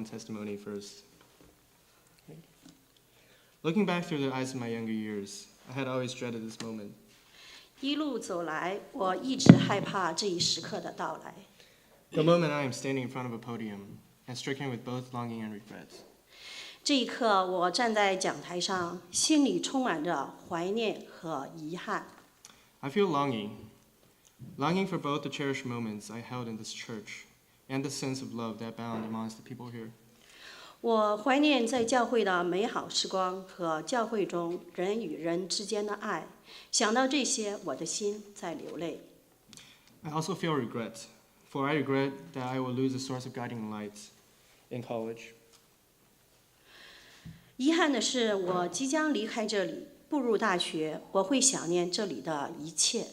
own testimony first. Looking back through the eyes of my younger years, I had always dreaded this moment. 一路走来，我一直害怕这一时刻的到来。The moment I am standing in front of a podium and stricken with both longing and regret. 这一刻，我站在讲台上，心里充满着怀念和遗憾。I feel longing for both the cherished moments I held in this church and the sense of love that bound amongst the people here. 我怀念在教会的美好时光和教会中人与人之间的爱，想到这些，我的心在流泪。I also feel regret, for I regret that I will lose the source of guiding light in college. 遗憾的是，我即将离开这里，步入大学，我会想念这里的一切。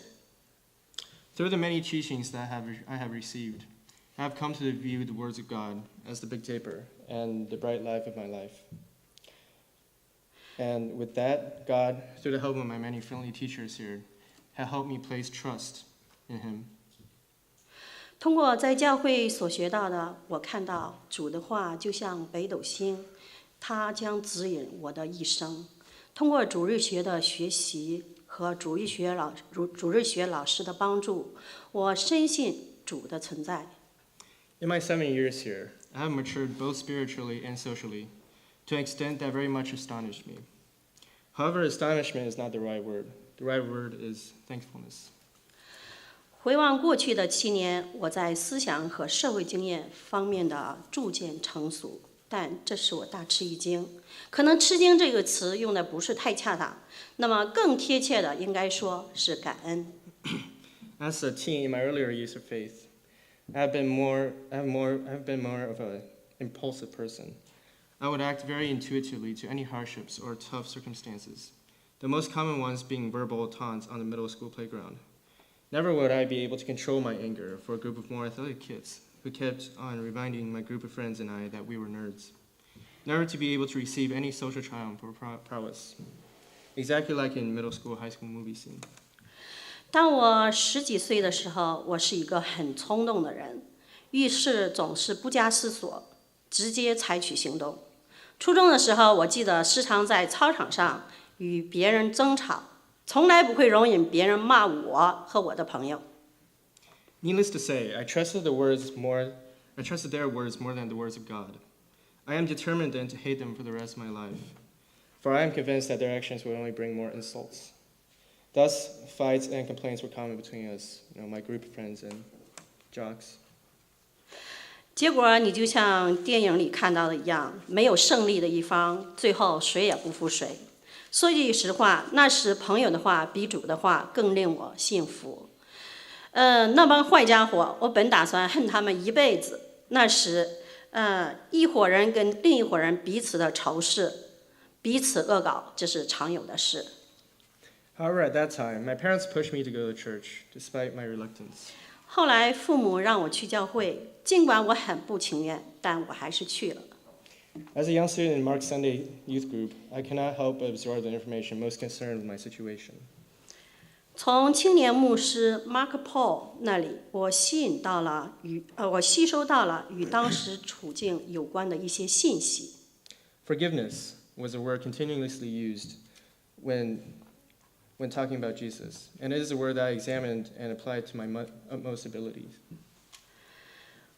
Through the many teachings that I have received, I have come to view the words of God as the big taper and the bright life of my life. And with that, God, through the help of my many friendly teachers here, has helped me place trust in Him. 通过在教会所学到的，我看到主的话就像北斗星，它将指引我的一生。通过主日学的学习和主日学老师的帮助，我深信主的存在。In my 7 years here, I have matured both spiritually and socially to an extent that very much astonished me. However, astonishment is not the right word. The right word is thankfulness. 回望过去的7年，我在思想和社会经验方面的逐渐成熟，但这使我大吃一惊。可能"吃惊"这个词用的不是太恰当，那么更贴切的应该说是感恩。As a teen in my earlier years of faith, I have been more of an impulsive person. I would act very intuitively to any hardships or tough circumstances, the most common ones being verbal taunts on the middle school playground. Never would I be able to control my anger for a group of more athletic kids who kept on reminding my group of friends and I that we were nerds. Never to be able to receive any social triumph or prowess, exactly like in middle school, high school movie scene. 当我10几岁的时候，我是一个很冲动的人，遇事总是不加思索，直接采取行动。初中的时候，我记得时常在操场上与别人争吵，从来不会容忍别人骂我和我的朋友。Needless to say, I trusted their words more than the words of God. I am determined then to hate them for the rest of my life, for I am convinced that their actions will only bring more insults. Thus, fights and complaints were common between us, my group of friends and jocks. 结果你就像电影里看到的一样，没有胜利的一方，最后谁也不服谁。说句实话，那时朋友的话比主的话更令我信服。那帮坏家伙，我本打算恨他们一辈子。那时，一伙人跟另一伙人彼此的仇视，彼此恶搞，这是常有的事。However, at that time, my parents pushed me to go to church, despite my reluctance. 后来父母让我去教会，尽管我很不情愿，但我还是去了。As a young student in Mark's Sunday youth group, I cannot help but absorb the information most concerned with my situation. 从青年牧师 Mark Paul 那里，我吸收到了与当时处境有关的一些信息。Forgiveness was a word continuously used when talking about Jesus, and it is a word that I examined and applied to my utmost abilities.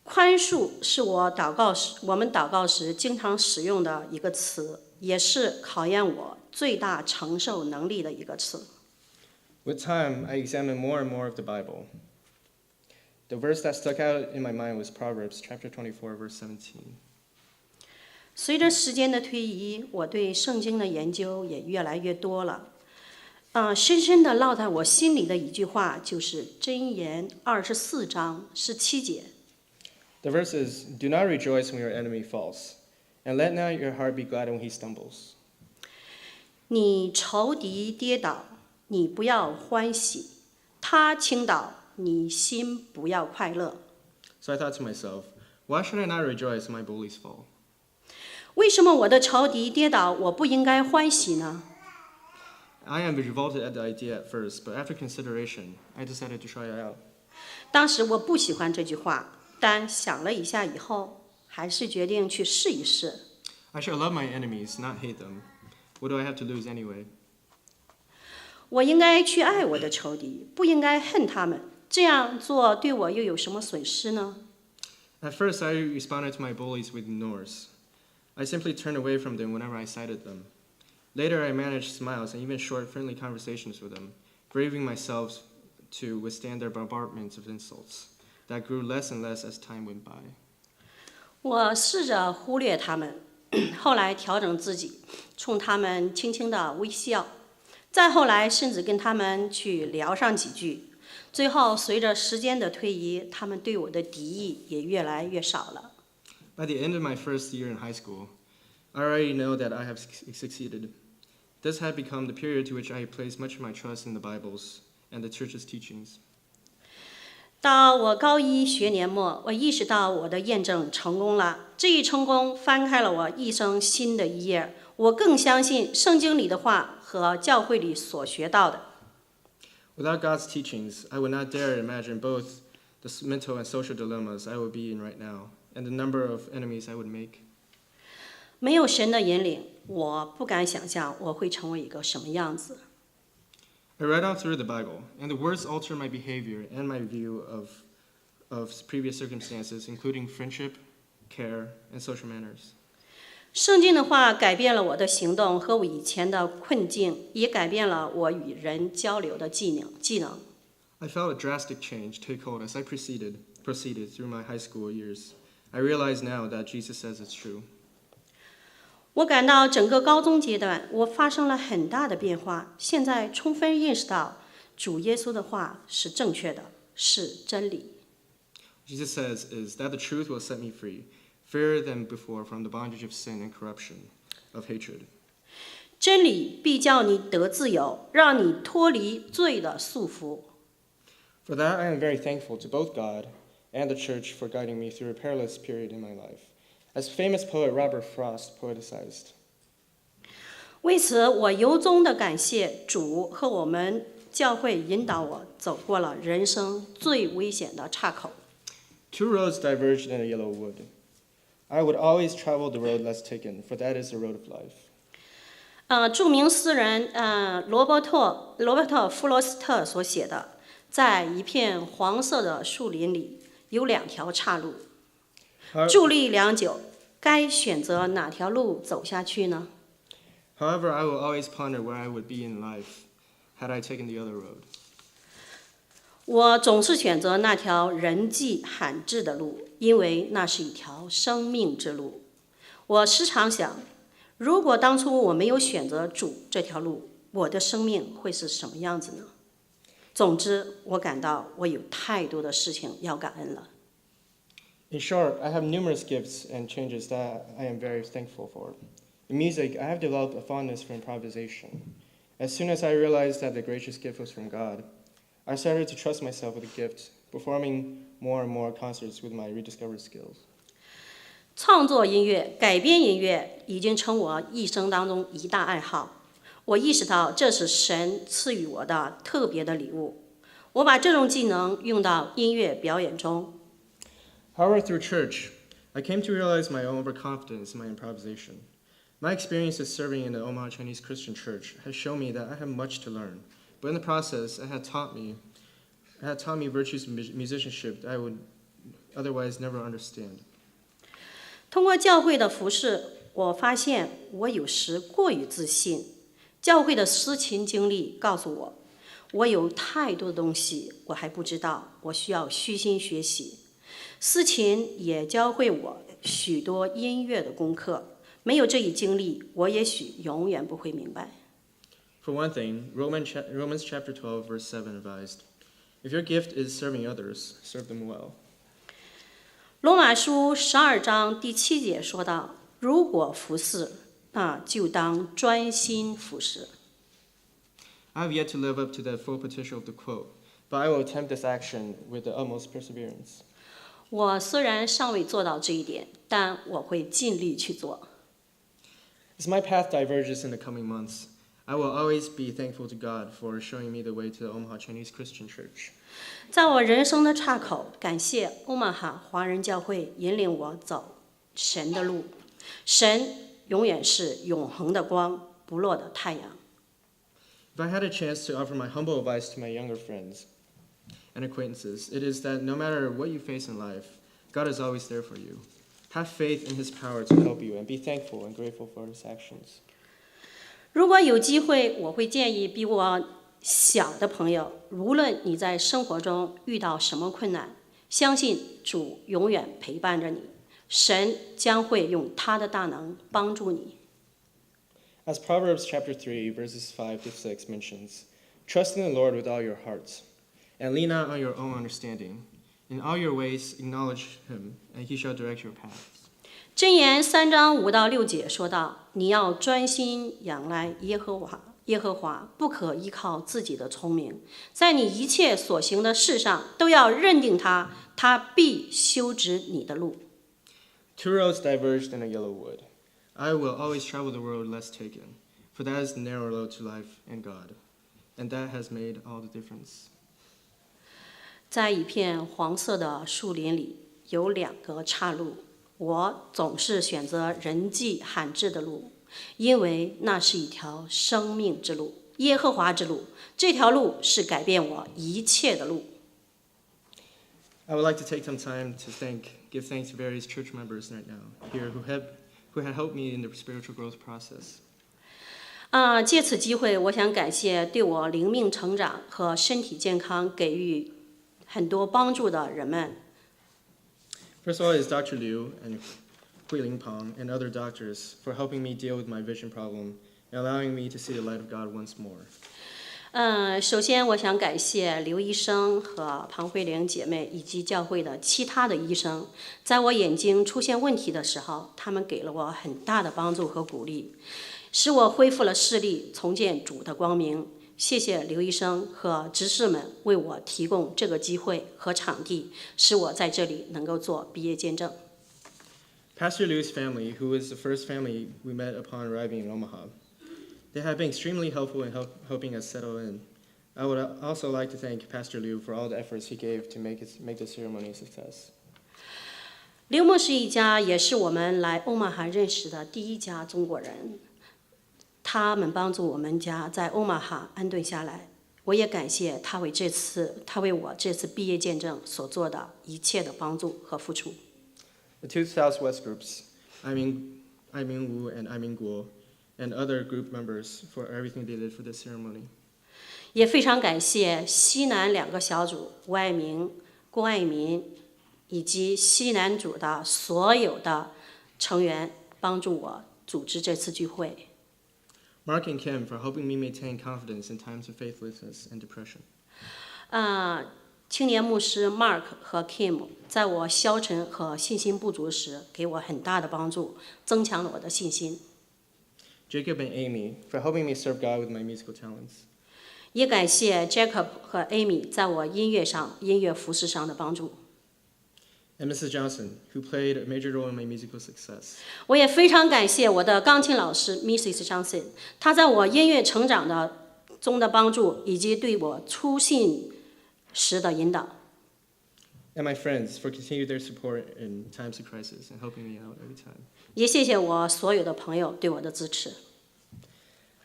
宽恕是我们祷告时经常使用的一个词，也是考验我最大承受能力的一个词。With time, I examined more and more of the Bible. The verse that stuck out in my mind was Proverbs chapter 24, verse 17. 随着时间的推移，我对圣经的研究也越来越多了。深深地烙在我心里的一句话就是箴言24章17节。The verse is, "Do not rejoice when your enemy falls, and let not your heart be glad when he stumbles." 你仇敌跌倒，你不要欢喜；他倾倒，你心不要快乐。So I thought to myself, why should I not rejoice when my bullies fall? 为什么我的仇敌跌倒，我不应该欢喜呢？ I am revolted at the idea at first, but after consideration, I decided to try it out. 当时我不喜欢这句话，但想了一下以后，还是决定去试一试？ I shall love my enemies, not hate them. What do I have to lose anyway? 我应该去爱我的仇敌，不应该恨他们。这样做对我又有什么损失呢？ At first, I responded to my bullies with ignores. I simply turned away from them whenever I sighted them. Later, I managed smiles and even short, friendly conversations with them, braving myself to withstand their bombardments of insults that grew less and less as time went by. 我试着忽略他们，后来调整自己，冲他们轻轻的微笑，再后来甚至跟他们去聊上几句。最后，随着时间的推移，他们对我的敌意也越来越少了。By the end of my first year in high school, I already know that I have succeeded. This had become the period to which I placed much of my trust in the Bibles and the church's teachings. 到我高一学年末，我意识到我的验证成功了。这一成功翻开了我一生新的一页。我更相信圣经里的话和教会里所学到的。Without God's teachings, I would not dare imagine both the mental and social dilemmas I would be in right now, and the number of enemies I would make. 没有神的引领，我不敢想象我会成为一个什么样子。I read on through the Bible, and the words alter my behavior and my view of previous circumstances, including friendship, care, and social manners. 圣经的话改变了我的行动和我以前的困境，也改变了我与人交流的技能。I felt a drastic change take hold as I proceeded through my high school years. I realize now that Jesus says it's true. 我感到整个高中阶段，我发生了很大的变化。现在充分认识到，主耶稣的话是正确的，是真理。Jesus says is that the truth will set me free, freer than before from the bondage of sin and corruption, of hatred. 真理必叫你得自由，让你脱离罪的束缚。For that, I am very thankful to both God and the church for guiding me through a perilous period in my life, as famous poet Robert Frost poeticized. 为此，我由衷的感谢主和我们教会引导我走过了人生最危险的岔口。Two roads diverged in a yellow wood. I would always travel the road less taken, for that is the road of life. 著名诗人罗伯特·弗罗斯特所写的，在一片黄色的树林里有两条岔路，伫立良久，该选择哪条路走下去呢？ However, I will always ponder where I would be in life had I taken the other road. 我总是选择那条人迹罕至的路，因为那是一条生命之路。我时常想，如果当初我没有选择主这条路，我的生命会是什么样子呢？总之，我感到我有太多的事情要感恩了。In short, I have numerous gifts and changes that I am very thankful for. In music, I have developed a fondness for improvisation. As soon as I realized that the gracious gift was from God, I started to trust myself with the gift, performing more and more concerts with my rediscovered skills. 创作音乐、改编音乐已经成我一生当中一大爱好。我意识到这是神赐予我的特别的礼物。我把这种技能用到音乐表演中。However, through church, I came to realize my own overconfidence in my improvisation. My experiences serving in the Omaha Chinese Christian Church has shown me that I have much to learn, but in the process, it had taught me virtues of musicianship that I would otherwise never understand. 通过教会的服事，我发现我有时过于自信。教会的司琴经历告诉我，我有太多的东西我还不知道，我需要虚心学习。司琴也教会我许多音乐的功课，没有这一经历，我也许永远不会明白。For one thing, Romans chapter 12, verse 7 advised, if your gift is serving others, serve them well. 罗马书12章第7节说道：如果服侍，那就当专心服侍。 I have yet to live up to the full potential of the quote, but I will attempt this action with the utmost perseverance. 我虽然尚未做到这一点，但我会尽力去做。 As my path diverges in the coming months, I will always be thankful to God for showing me the way to the Omaha Chinese Christian Church. 在我人生的岔口，感谢欧玛哈华人教会引领我走神的路。神永远是永恒的光，不落的太阳。If I had a chance to offer my humble advice to my younger friends and acquaintances, it is that no matter what you face in life, God is always there for you. Have faith in His power to help you, and be thankful and grateful for His actions. 如果有机会，我会建议比我小的朋友，无论你在生活中遇到什么困难，相信主永远陪伴着你，神将会用他的大能帮助你。As Proverbs chapter 3, verses 5 to 6 mentions, trust in the Lord with all your heart, and lean not on your own understanding. In all your ways acknowledge Him, and He shall direct your paths. 箴言3章5到6节说到：你要专心仰赖耶和华，不可依靠自己的聪明，在你一切所行的事上都要认定他，他必修直你的路。Two roads diverged in a yellow wood. I will always travel the road less taken, for that is the narrow road to life and God, and that has made all the difference. 在一片黄色的树林里，有2个岔路，我总是选择人迹罕至的路，因为那是一条生命之路，耶和华之路。这条路是改变我一切的路。I would like to take some time to give thanks to various church members right now here who had helped me in the spiritual growth process. 借此机会，我想感谢对我灵命成长和身体健康给予很多帮助的人们。First of all is Dr. Liu and Huiling Pang and other doctors for helping me deal with my vision problem and allowing me to see the light of God once more. 首先我想感谢刘医生和庞慧玲姐妹以及教会的其他的医生，在我眼睛出现问题的时候，他们给了我很大的帮助和鼓励，使我恢复了视力，重见主的光明。谢谢刘医生和执事们为我提供这个机会和场地，使我在这里能够做毕业见证。Pastor Liu's family, who was the first family we met upon arriving in Omaha, they have been extremely helpful in helping us settle in. I would also like to thank Pastor Liu for all the efforts he gave to make the ceremony a success. 刘牧师一家也是我们来欧马哈认识的第一家中国人，他们帮助我们家在欧马哈安顿下来。我也感谢他为我这次毕业见证所做的一切的帮助和付出。The two Southwest groups, Aiming Wu and Aiming Guo, and other group members for everything they did for this ceremony. 也非常感谢西南2个小组吴爱明、郭爱民以及西南组的所有的成员帮助我组织这次聚会。Mark and Kim for helping me maintain confidence in times of faithlessness and depression. 青年牧师 Mark 和 Kim 在我消沉和信心不足时给我很大的帮助，增强了我的信心。Jacob and Amy for helping me serve God with my musical talents. 也感谢 Jacob 和 Amy 在我音乐服饰上的帮助。And Mrs. Johnson, who played a major role in my musical success. 我也非常感谢我的钢琴老师 Mrs. Johnson， 她在我音乐成长中的帮助，以及对我初信时的引导。And my friends for continued their support in times of crisis and helping me out every time. 也谢谢我所有的朋友对我的支持。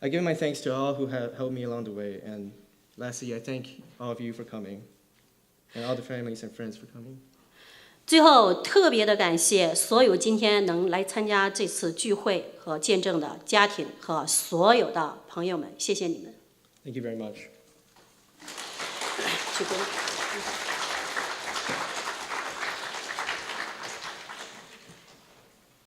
I give my thanks to all who have helped me along the way, and lastly, I thank all of you for coming, and all the families and friends for coming. 最后，特别的感谢所有今天能来参加这次聚会和见证的家庭和所有的朋友们，谢谢你们。Thank you very much. 鞠躬。